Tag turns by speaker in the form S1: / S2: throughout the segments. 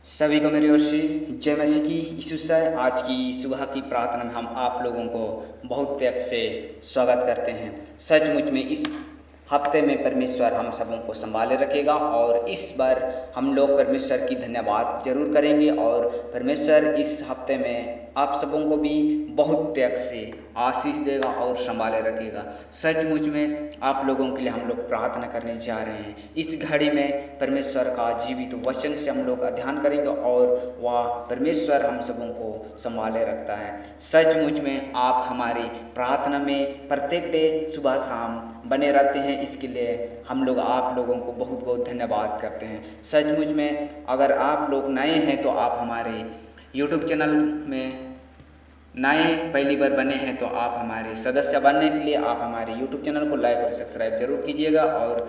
S1: सभी को मेरी ओर से जय मसीह की यीशु से। आज की सुबह की प्रार्थना में हम आप लोगों को बहुत त्याग से स्वागत करते हैं। सचमुच में इस हफ्ते में परमेश्वर हम सबों को संभाले रखेगा और इस बार हम लोग परमेश्वर की धन्यवाद जरूर करेंगे और परमेश्वर इस हफ्ते में आप सबों को भी बहुत त्याग से आशीष देगा और संभाले रखेगा। सचमुच में आप लोगों के लिए हम लोग प्रार्थना करने जा रहे हैं। इस घड़ी में परमेश्वर का जीवित वचन से हम लोग अध्ययन करेंगे और वह परमेश्वर हम सबों को संभाले रखता है। सचमुच में आप हमारी प्रार्थना में प्रत्येक डे सुबह शाम बने रहते हैं, इसके लिए हम लोग आप लोगों को बहुत बहुत धन्यवाद करते हैं। सचमुच में अगर आप लोग नए हैं तो आप हमारे यूट्यूब चैनल में नए पहली बार बने हैं तो आप हमारे सदस्य बनने के लिए आप हमारे यूट्यूब चैनल को लाइक और सब्सक्राइब जरूर कीजिएगा और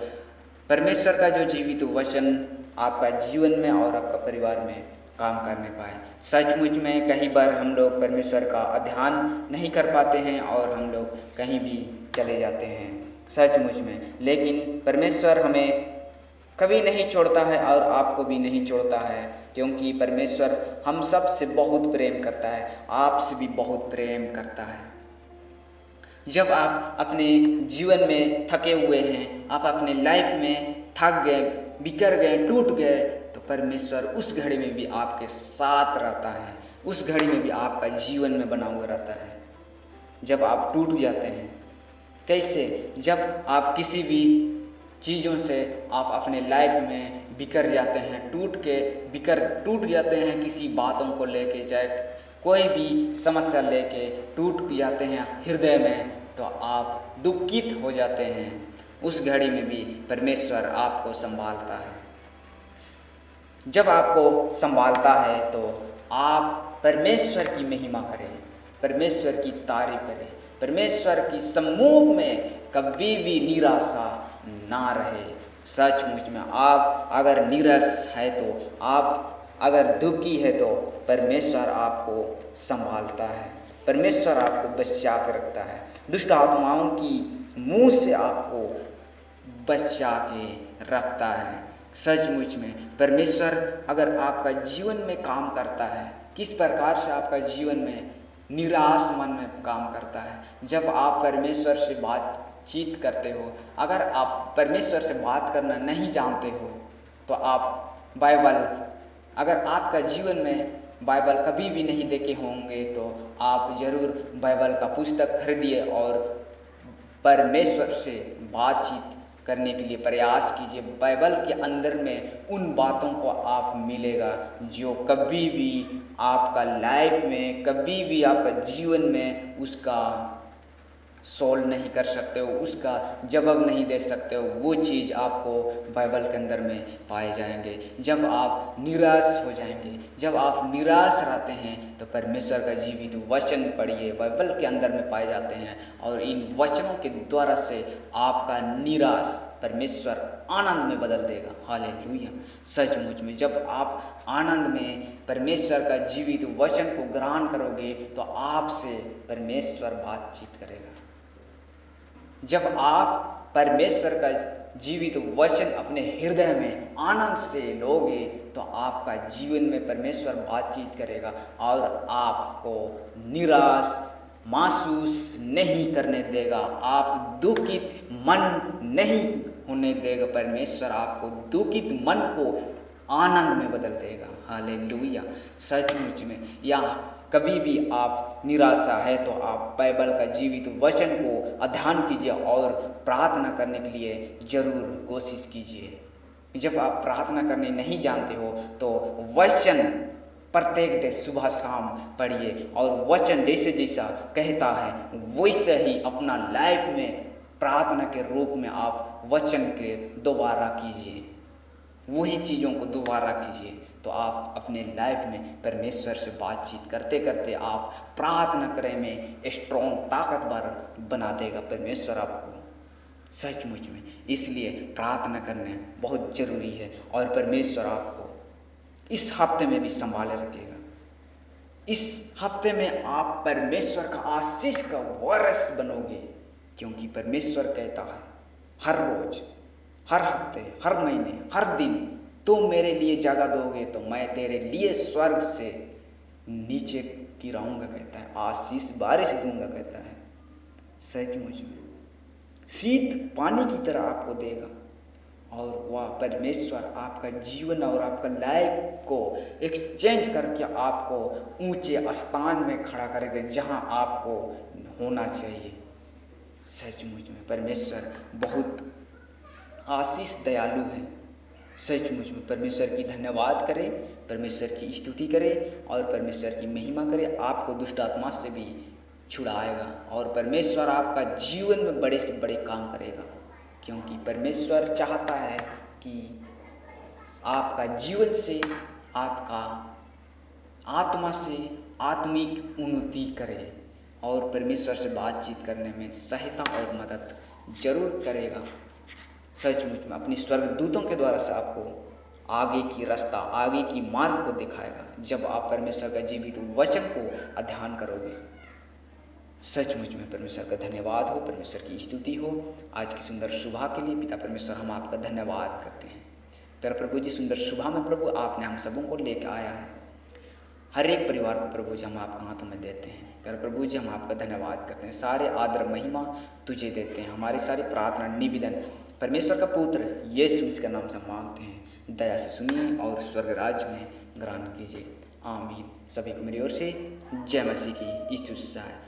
S1: परमेश्वर का जो जीवित वचन आपका जीवन में और आपका परिवार में काम करने पाए। सचमुच में कई बार हम लोग परमेश्वर का अध्ययन नहीं कर पाते हैं और हम लोग कहीं भी चले जाते हैं सचमुच में, लेकिन परमेश्वर हमें कभी नहीं छोड़ता है और आपको भी नहीं छोड़ता है, क्योंकि परमेश्वर हम सब से बहुत प्रेम करता है, आपसे भी बहुत प्रेम करता है। जब आप अपने जीवन में थके हुए हैं, आप अपने लाइफ में थक गए, बिखर गए, टूट गए, तो परमेश्वर उस घड़ी में भी आपके साथ रहता है, उस घड़ी में भी आपका जीवन में बना हुआ रहता है। जब आप टूट जाते हैं, कैसे, जब आप किसी भी चीज़ों से आप अपने लाइफ में बिखर जाते हैं, टूट जाते हैं किसी बातों को लेके, चाहे कोई भी समस्या लेके टूट जाते हैं हृदय में, तो आप दुखित हो जाते हैं। उस घड़ी में भी परमेश्वर आपको संभालता है। जब आपको संभालता है तो आप परमेश्वर की महिमा करें, परमेश्वर की तारीफ करें, परमेश्वर की सम्मुख में कभी भी निराशा ना रहे। सचमुच में आप अगर निराश है तो, आप अगर दुखी है तो परमेश्वर आपको संभालता है, परमेश्वर आपको बचा के रखता है, दुष्ट आत्माओं की मुंह से आपको बचा के रखता है। सचमुच में परमेश्वर अगर आपका जीवन में काम करता है, किस प्रकार से आपका जीवन में निराश मन में काम करता है। जब आप परमेश्वर से बातचीत करते हो, अगर आप परमेश्वर से बात करना नहीं जानते हो तो आप बाइबल, अगर आपका जीवन में बाइबल कभी भी नहीं देखे होंगे तो आप ज़रूर बाइबल का पुस्तक खरीदिए और परमेश्वर से बातचीत करने के लिए प्रयास कीजिए। बाइबल के अंदर में उन बातों को आप मिलेगा जो कभी भी आपका लाइफ में, कभी भी आपका जीवन में उसका सॉल्व नहीं कर सकते हो, उसका जवाब नहीं दे सकते हो। वो चीज़ आपको बाइबल के अंदर में पाए जाएंगे। जब आप निराश हो जाएंगे, जब आप निराश रहते हैं तो परमेश्वर का जीवित वचन पढ़िए, बाइबल के अंदर में पाए जाते हैं और इन वचनों के द्वारा से आपका निराश परमेश्वर आनंद में बदल देगा। हालेलुया। सचमुच में जब आप आनंद में परमेश्वर का जीवित वचन को ग्रहण करोगे तो आपसे परमेश्वर बातचीत करेगा। जब आप परमेश्वर का जीवित वचन अपने हृदय में आनंद से लोगे तो आपका जीवन में परमेश्वर बातचीत करेगा और आपको निराश महसूस नहीं करने देगा, आप दुखित मन नहीं होने देगा। परमेश्वर आपको दुखित मन को आनंद में बदल देगा। हालेलुया। सचमुच में यहाँ कभी भी आप निराशा है तो आप बाइबल का जीवित वचन को अध्ययन कीजिए और प्रार्थना करने के लिए जरूर कोशिश कीजिए। जब आप प्रार्थना करने नहीं जानते हो तो वचन प्रत्येक दिन सुबह शाम पढ़िए और वचन जैसे जैसा कहता है वैसे ही अपना लाइफ में प्रार्थना के रूप में आप वचन के दोबारा कीजिए, वही चीज़ों को दोबारा कीजिए तो आप अपने लाइफ में परमेश्वर से बातचीत करते करते आप प्रार्थना करने में स्ट्रॉन्ग, ताकतवर बना देगा परमेश्वर आपको। सचमुच में इसलिए प्रार्थना करना बहुत ज़रूरी है और परमेश्वर आपको इस हफ्ते में भी संभाले रखेगा। इस हफ्ते में आप परमेश्वर का आशीष का वारिस बनोगे, क्योंकि परमेश्वर कहता है हर रोज, हर हफ्ते, हर महीने, हर दिन तुम मेरे लिए जगह दोगे तो मैं तेरे लिए स्वर्ग से नीचे गिराऊंगा कहता है, आशीष बारिश दूंगा कहता है। सचमुच में शीत पानी की तरह आपको देगा और वह परमेश्वर आपका जीवन और आपका लाइफ को एक्सचेंज करके आपको ऊंचे स्थान में खड़ा करेगा जहां आपको होना चाहिए। सचमुच में परमेश्वर बहुत आशीष दयालु है। सचमुच में परमेश्वर की धन्यवाद करें, परमेश्वर की स्तुति करें और परमेश्वर की महिमा करें। आपको दुष्ट आत्मा से भी छुड़ाएगा और परमेश्वर आपका जीवन में बड़े से बड़े काम करेगा, क्योंकि परमेश्वर चाहता है कि आपका जीवन से, आपका आत्मा से आत्मिक उन्नति करे और परमेश्वर से बातचीत करने में सहायता और मदद जरूर करेगा। सचमुच में अपनी स्वर्गदूतों के द्वारा से आपको आगे की रास्ता, आगे की मार्ग को दिखाएगा जब आप परमेश्वर का जीवित वचन को अध्ययन करोगे। सचमुच में परमेश्वर का धन्यवाद हो, परमेश्वर की स्तुति हो। आज की सुंदर सुबह के लिए पिता परमेश्वर हम आपका धन्यवाद करते हैं। प्यारे प्रभु जी, सुंदर सुबह में प्रभु आपने हम सबों को लेकर आया है। हर एक परिवार को प्रभु जी हम आपके हाथों में देते हैं। प्यारे प्रभु जी हम आपका धन्यवाद करते हैं, सारे आदर महिमा तुझे देते हैं। हमारी सारी प्रार्थना निवेदन परमेश्वर का पुत्र यीशु मसीह के नाम से मांगते हैं। दया से सुनिए और स्वर्ग राज्य में ग्रहण कीजिए। आमीन। सभी को मेरी ओर से जय मसीह की स्तुति है।